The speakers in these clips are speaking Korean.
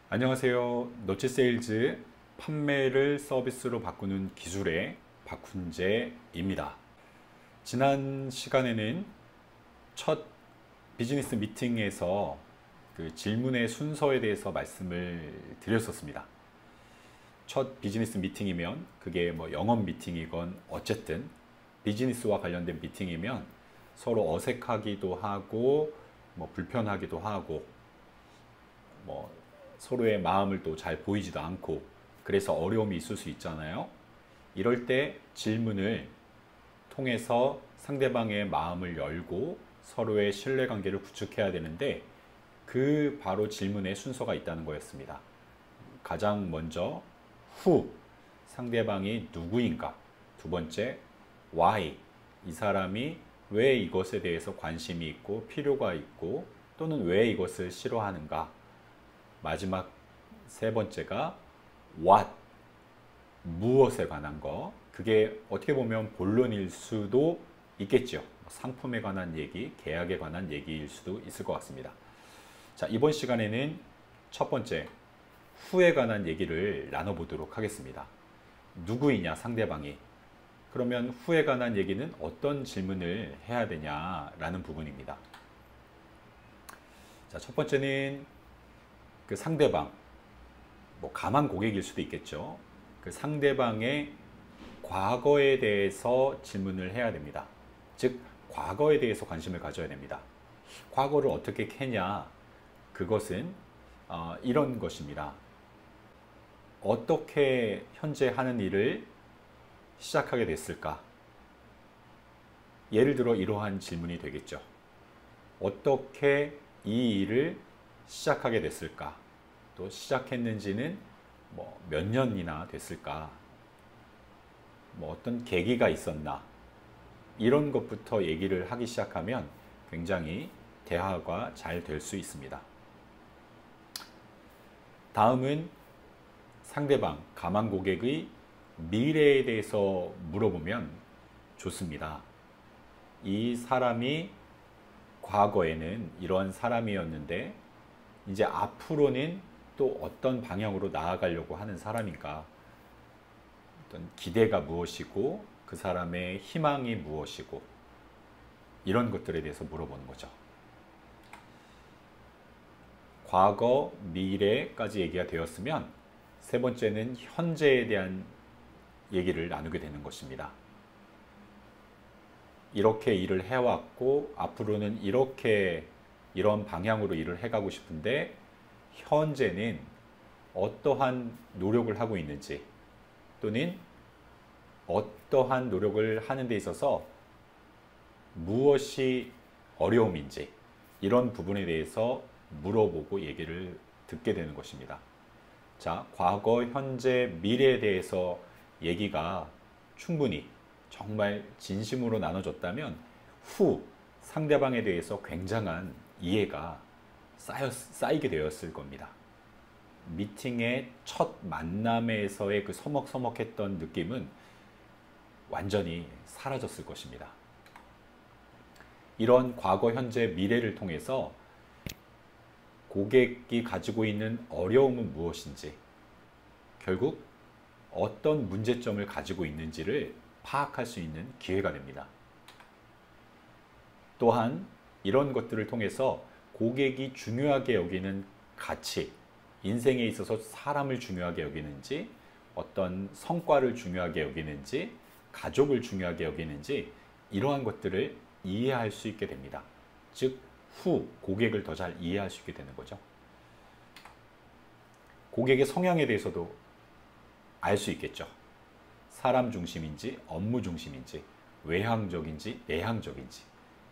안녕하세요. 너치세일즈 판매를 서비스로 바꾸는 기술의 박훈재입니다. 지난 시간에는 첫 비즈니스 미팅에서 그 질문의 순서에 대해서 말씀을 드렸었습니다. 첫 비즈니스 미팅이면 그게 뭐 영업 미팅이건 어쨌든 비즈니스와 관련된 미팅이면 서로 어색하기도 하고 뭐 불편하기도 하고 뭐 서로의 마음을 또 잘 보이지도 않고 그래서 어려움이 있을 수 있잖아요. 이럴 때 질문을 통해서 상대방의 마음을 열고 서로의 신뢰관계를 구축해야 되는데 그 바로 질문의 순서가 있다는 거였습니다. 가장 먼저 who, 상대방이 누구인가. 두 번째 why, 이 사람이 왜 이것에 대해서 관심이 있고 필요가 있고 또는 왜 이것을 싫어하는가. 마지막 세 번째가 what, 무엇에 관한 거. 그게 어떻게 보면 본론일 수도 있겠죠. 상품에 관한 얘기, 계약에 관한 얘기일 수도 있을 것 같습니다. 자, 이번 시간에는 첫 번째 who에 관한 얘기를 나눠보도록 하겠습니다. 누구이냐, 상대방이. 그러면 who에 관한 얘기는 어떤 질문을 해야 되냐라는 부분입니다. 자, 첫 번째는 그 상대방, 뭐 가만 고객일 수도 있겠죠. 그 상대방의 과거에 대해서 질문을 해야 됩니다. 즉 과거에 대해서 관심을 가져야 됩니다. 과거를 어떻게 캐냐, 그것은 이런 것입니다. 어떻게 현재 하는 일을 시작하게 됐을까? 예를 들어 이러한 질문이 되겠죠. 어떻게 이 일을 시작하게 됐을까? 또 시작했는지는 뭐 몇 년이나 됐을까? 뭐 어떤 계기가 있었나? 이런 것부터 얘기를 하기 시작하면 굉장히 대화가 잘 될 수 있습니다. 다음은 상대방, 가만 고객의 미래에 대해서 물어보면 좋습니다. 이 사람이 과거에는 이런 사람이었는데 이제 앞으로는 또 어떤 방향으로 나아가려고 하는 사람인가, 어떤 기대가 무엇이고 그 사람의 희망이 무엇이고 이런 것들에 대해서 물어보는 거죠. 과거, 미래까지 얘기가 되었으면 세 번째는 현재에 대한 얘기를 나누게 되는 것입니다. 이렇게 일을 해왔고 앞으로는 이런 방향으로 일을 해가고 싶은데 현재는 어떠한 노력을 하고 있는지 또는 어떠한 노력을 하는 데 있어서 무엇이 어려움인지 이런 부분에 대해서 물어보고 얘기를 듣게 되는 것입니다. 자, 과거, 현재, 미래에 대해서 얘기가 충분히 정말 진심으로 나눠졌다면 후, 상대방에 대해서 굉장한 이해가 쌓이게 되었을 겁니다. 미팅의 첫 만남에서의 그 서먹서먹했던 느낌은 완전히 사라졌을 것입니다. 이런 과거, 현재, 미래를 통해서 고객이 가지고 있는 어려움은 무엇인지, 결국 어떤 문제점을 가지고 있는지를 파악할 수 있는 기회가 됩니다. 또한 이런 것들을 통해서 고객이 중요하게 여기는 가치, 인생에 있어서 사람을 중요하게 여기는지, 어떤 성과를 중요하게 여기는지, 가족을 중요하게 여기는지 이러한 것들을 이해할 수 있게 됩니다. 즉, 고객을 더 잘 이해할 수 있게 되는 거죠. 고객의 성향에 대해서도 알 수 있겠죠. 사람 중심인지, 업무 중심인지, 외향적인지, 내향적인지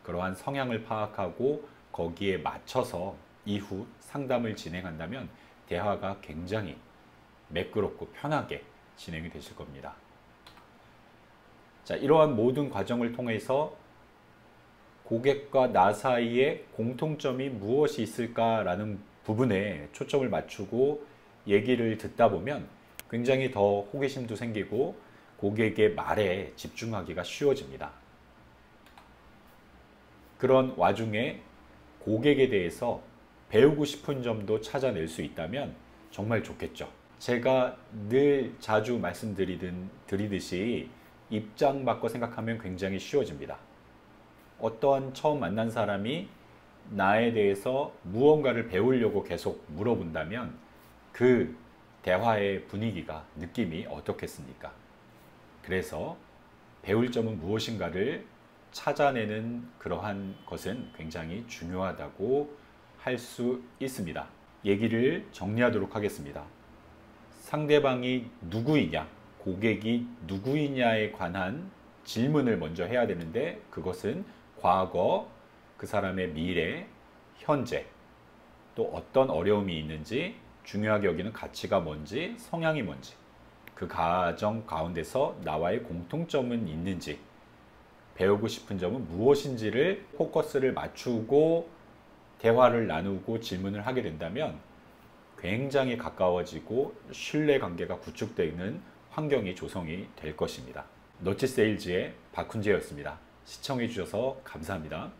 그러한 성향을 파악하고 거기에 맞춰서 이후 상담을 진행한다면 대화가 굉장히 매끄럽고 편하게 진행이 되실 겁니다. 자, 이러한 모든 과정을 통해서 고객과 나 사이에 공통점이 무엇이 있을까라는 부분에 초점을 맞추고 얘기를 듣다 보면 굉장히 더 호기심도 생기고 고객의 말에 집중하기가 쉬워집니다. 그런 와중에 고객에 대해서 배우고 싶은 점도 찾아낼 수 있다면 정말 좋겠죠. 제가 늘 자주 말씀드리듯이 입장 바꿔 생각하면 굉장히 쉬워집니다. 어떠한 처음 만난 사람이 나에 대해서 무언가를 배우려고 계속 물어본다면 그 대화의 분위기가, 느낌이 어떻겠습니까? 그래서 배울 점은 무엇인가를 찾아내는 그러한 것은 굉장히 중요하다고 할 수 있습니다. 얘기를 정리하도록 하겠습니다. 상대방이 누구이냐, 고객이 누구이냐에 관한 질문을 먼저 해야 되는데, 그것은 과거, 그 사람의 미래, 현재, 또 어떤 어려움이 있는지, 중요하게 여기는 가치가 뭔지, 성향이 뭔지, 그 가정 가운데서 나와의 공통점은 있는지, 배우고 싶은 점은 무엇인지를 포커스를 맞추고 대화를 나누고 질문을 하게 된다면 굉장히 가까워지고 신뢰관계가 구축되는 환경이 조성이 될 것입니다. 너치 세일즈의 박훈재였습니다. 시청해 주셔서 감사합니다.